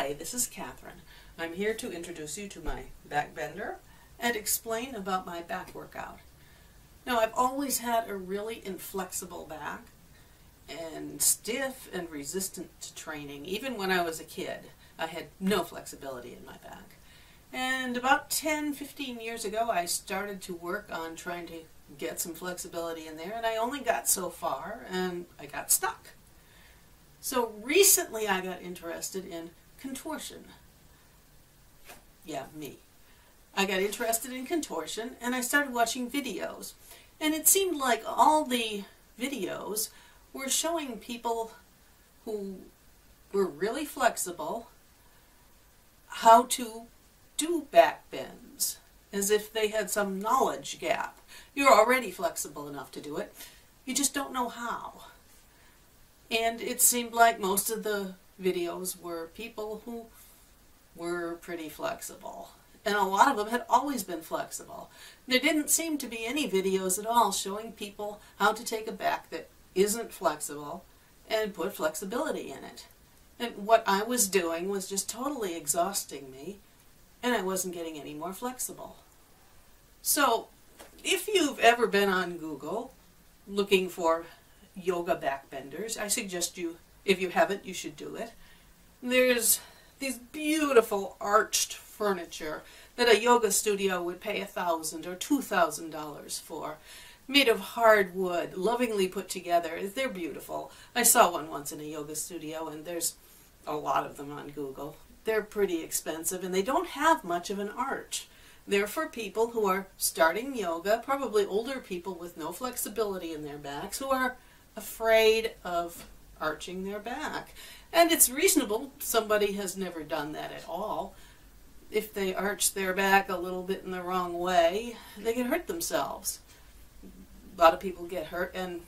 Hi, this is Catherine. I'm here to introduce you to my backbender and explain about my back workout. Now, I've always had a really inflexible back and stiff and resistant to training. Even when I was a kid, I had no flexibility in my back. And about 10-15 years ago, I started to work on trying to get some flexibility in there, and I only got so far, and I got stuck. So recently I got interested in contortion. Yeah, me. I got interested in contortion, and I started watching videos. And it seemed like all the videos were showing people who were really flexible how to do back bends, as if they had some knowledge gap. You're already flexible enough to do it, you just don't know how. And it seemed like most of the videos were people who were pretty flexible. And a lot of them had always been flexible. There didn't seem to be any videos at all showing people how to take a back that isn't flexible and put flexibility in it. And what I was doing was just totally exhausting me, and I wasn't getting any more flexible. So, if you've ever been on Google looking for yoga backbenders, I suggest you, if you haven't, you should do it. There's these beautiful arched furniture that a yoga studio would pay $1,000 or $2,000 for, made of hardwood, lovingly put together. They're beautiful. I saw one once in a yoga studio, and there's a lot of them on Google. They're pretty expensive, and they don't have much of an arch. They're for people who are starting yoga, probably older people with no flexibility in their backs, who are afraid of arching their back. And it's reasonable. Somebody has never done that at all. If they arch their back a little bit in the wrong way, they can hurt themselves. A lot of people get hurt, and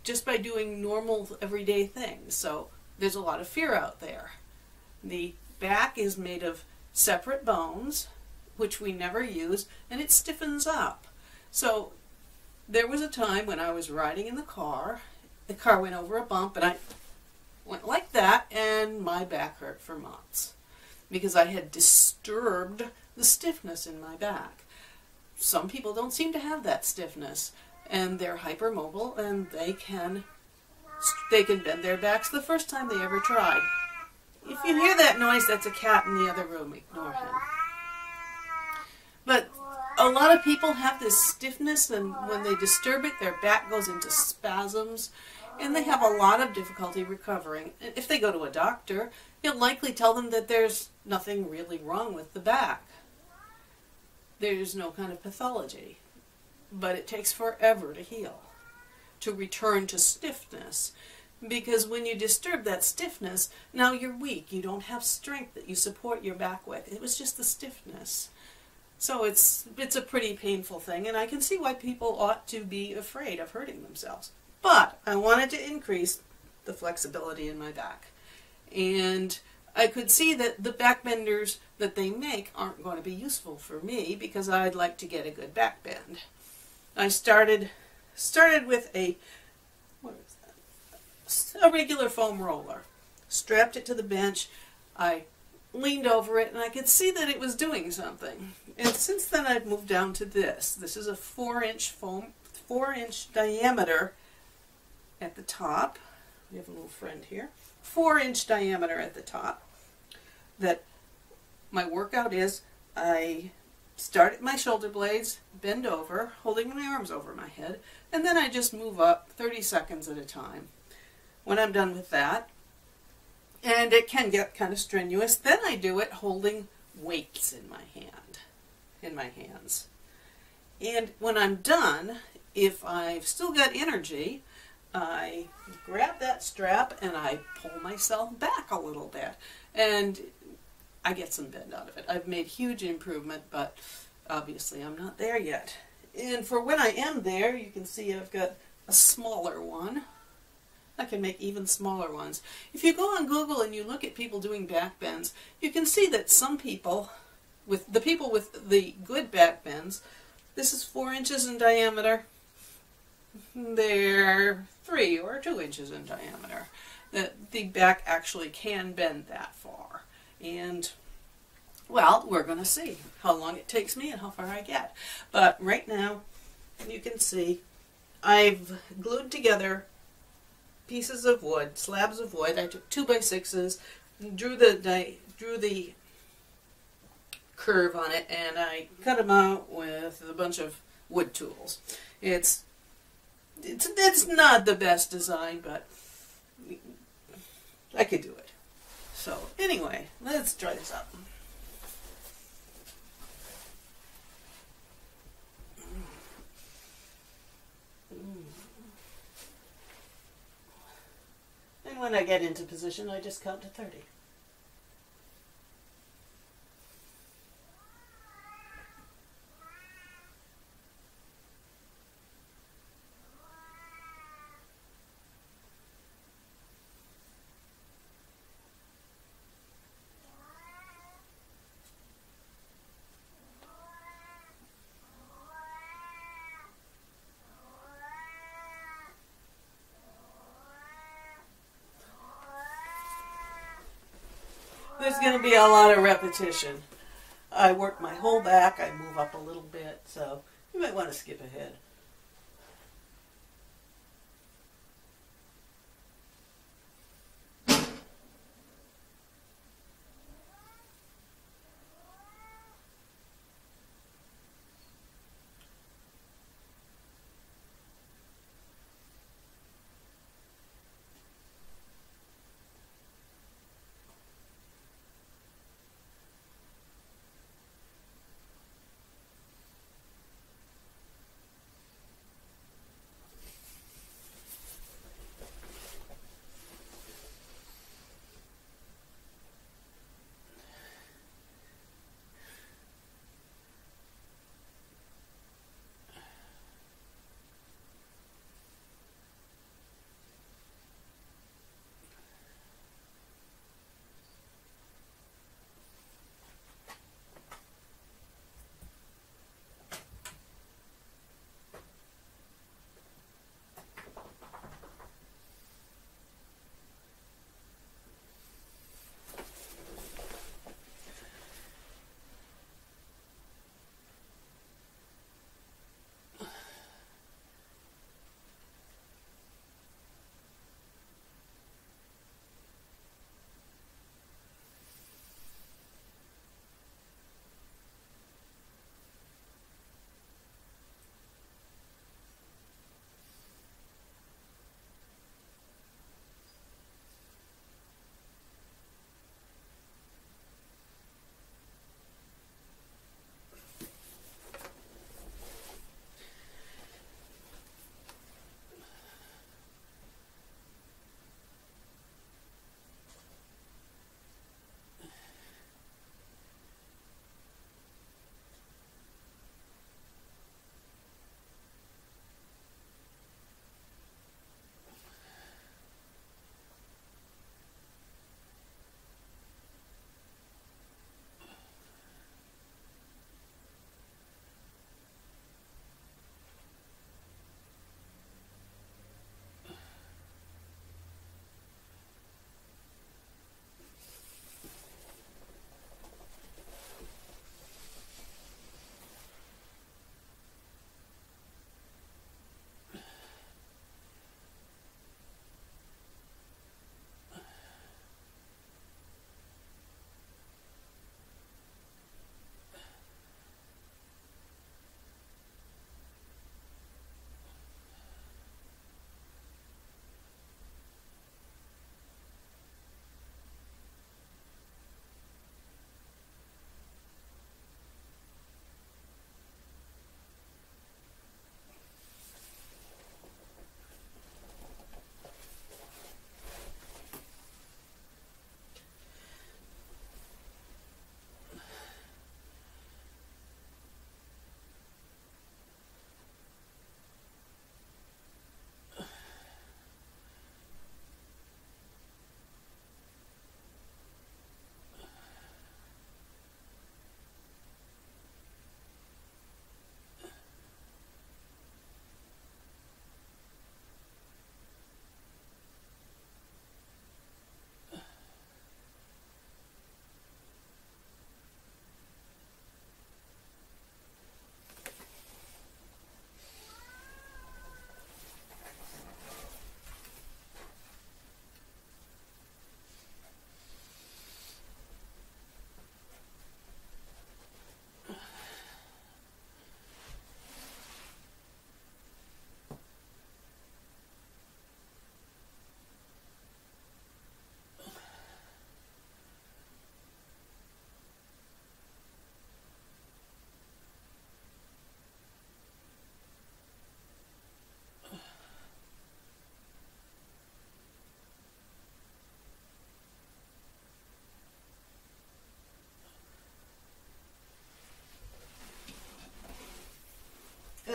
just by doing normal everyday things. So there's a lot of fear out there. The back is made of separate bones, which we never use, and it stiffens up. So there was a time when I was riding in the car went over a bump, and I went like that, and my back hurt for months because I had disturbed the stiffness in my back. Some people don't seem to have that stiffness, and they're hypermobile, and they can bend their backs the first time they ever tried. If you hear that noise, that's a cat in the other room. Ignore him. But a lot of people have this stiffness, and when they disturb it, their back goes into spasms, and they have a lot of difficulty recovering. If they go to a doctor, he'll likely tell them that there's nothing really wrong with the back. There's no kind of pathology. But it takes forever to heal, to return to stiffness. Because when you disturb that stiffness, now you're weak. You don't have strength that you support your back with. It was just the stiffness. So it's a pretty painful thing, and I can see why people ought to be afraid of hurting themselves. But I wanted to increase the flexibility in my back. And I could see that the backbenders that they make aren't going to be useful for me because I'd like to get a good back bend. I started with a regular foam roller, strapped it to the bench. I leaned over it, and I could see that it was doing something. And since then, I've moved down to this. This is a 4-inch foam, 4-inch diameter at the top. We have a little friend here. 4-inch diameter at the top. That my workout is, I start at my shoulder blades, bend over, holding my arms over my head, and then I just move up 30 seconds at a time. When I'm done with that, and it can get kind of strenuous, then I do it holding weights in my hands. And when I'm done, if I've still got energy, I grab that strap and I pull myself back a little bit. And I get some bend out of it. I've made huge improvement, but obviously I'm not there yet. And for when I am there, you can see I've got a smaller one. I can make even smaller ones. If you go on Google and you look at people doing back bends, you can see that some people, with the good back bends, this is 4 inches in diameter. They're 3 or 2 inches in diameter. that the back actually can bend that far. And, well, we're going to see how long it takes me and how far I get. But right now, you can see I've glued together pieces of wood, slabs of wood. I took 2x6s, drew the curve on it, and I cut them out with a bunch of wood tools. It's not the best design, but I could do it. So anyway, let's try this out. And when I get into position, I just count to 30. There's going to be a lot of repetition. I work my whole back, I move up a little bit, so you might want to skip ahead.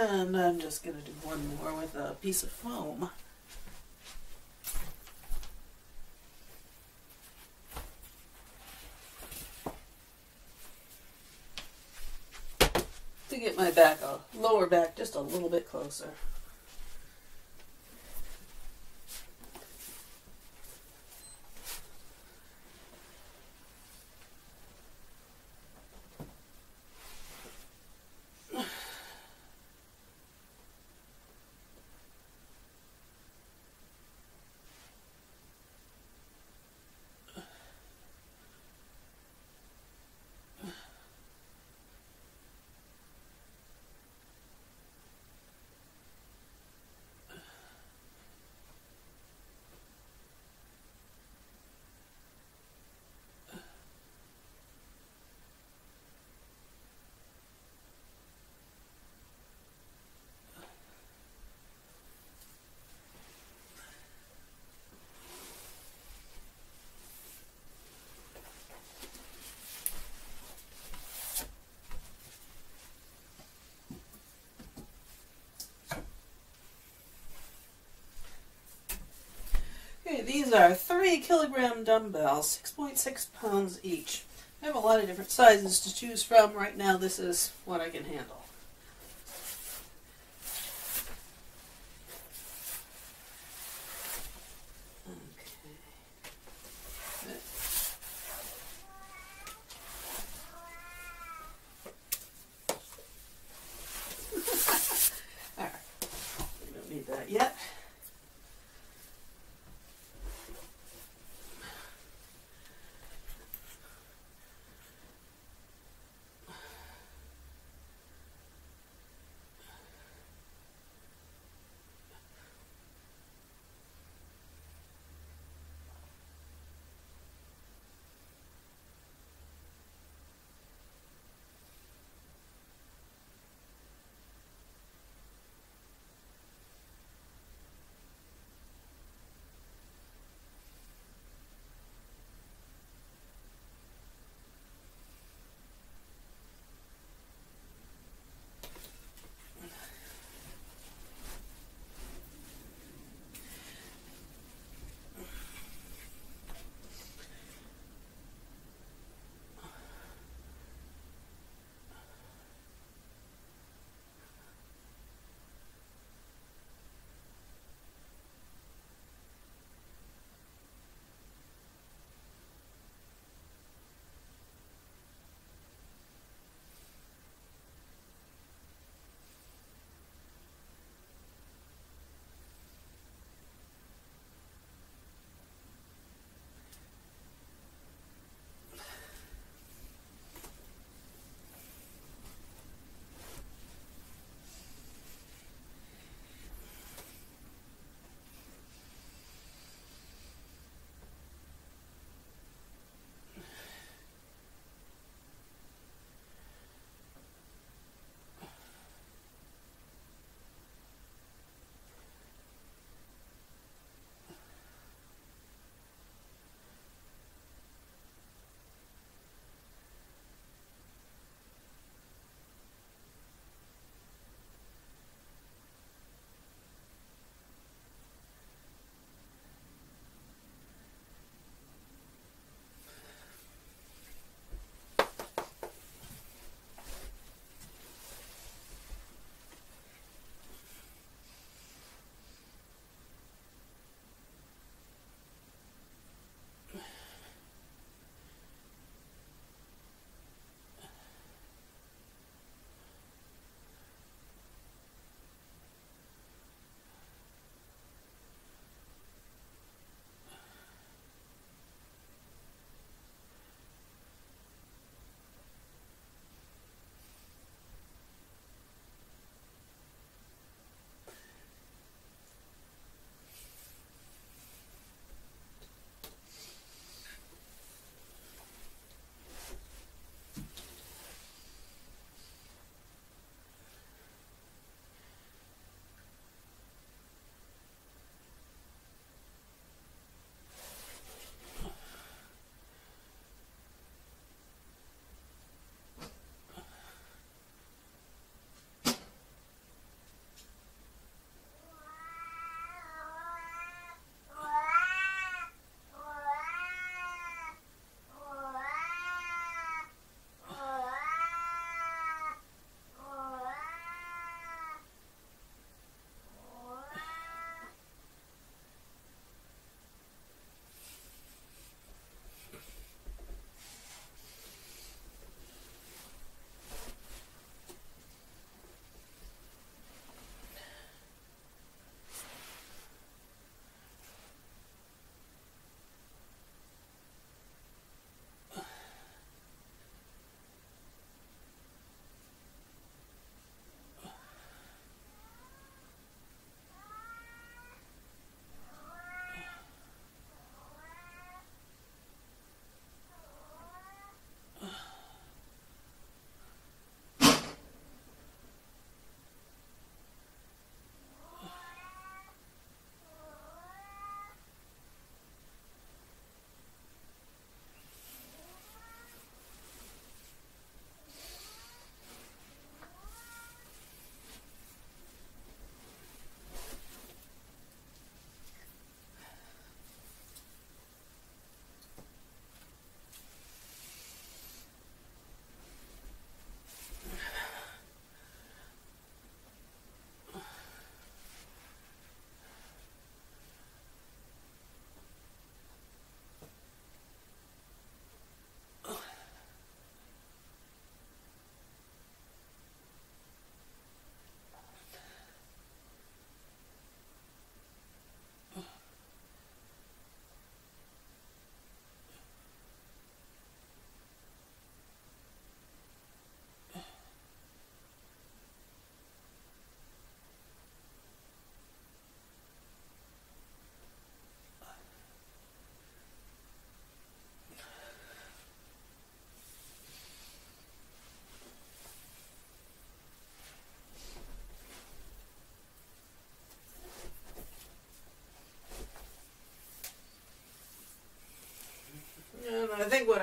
And I'm just going to do one more with a piece of foam. To get my back, lower back just a little bit closer. Okay, these are 3-kilogram dumbbells, 6.6 pounds each. I have a lot of different sizes to choose from. Right now, this is what I can handle. Alright, we don't need that yet.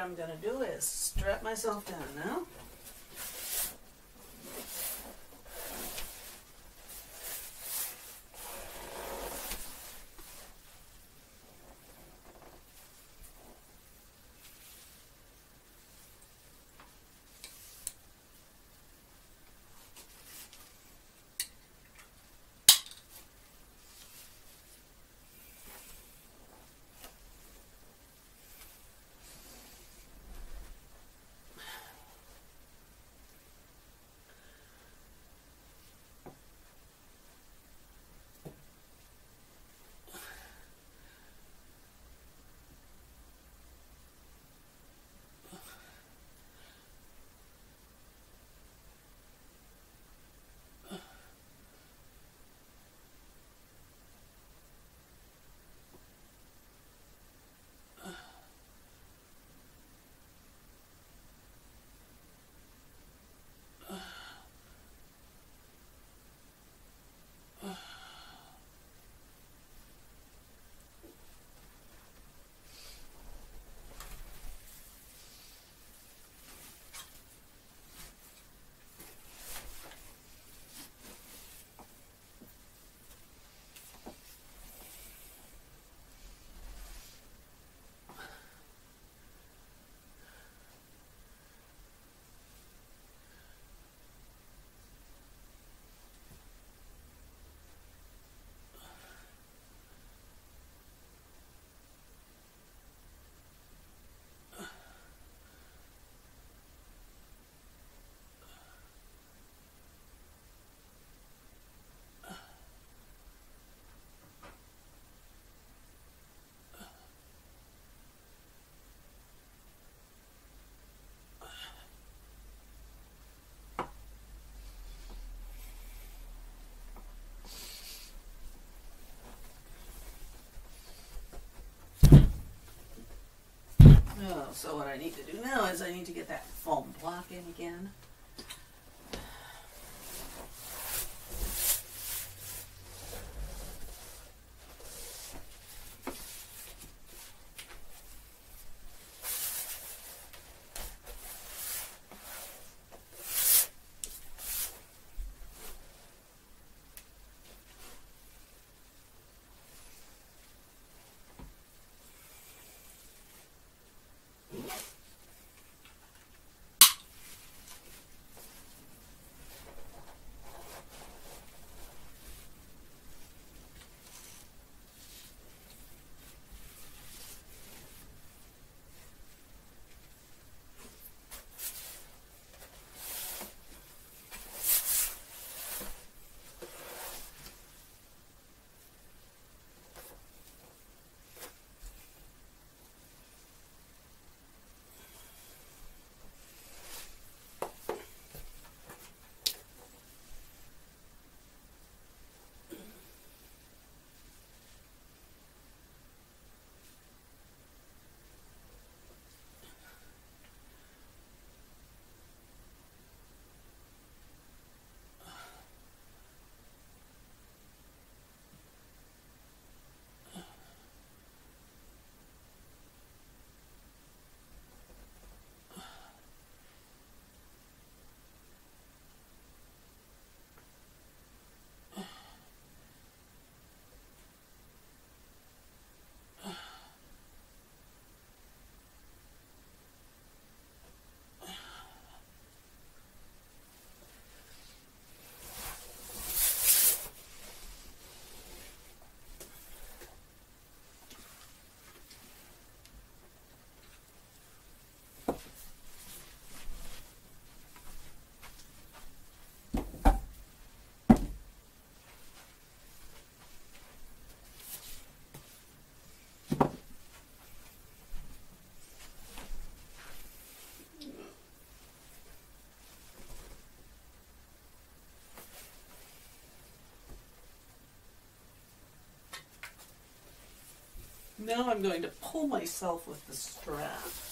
I'm going to do is strap myself down now. So what I need to do now is I need to get that foam block in again. Now I'm going to pull myself with the strap.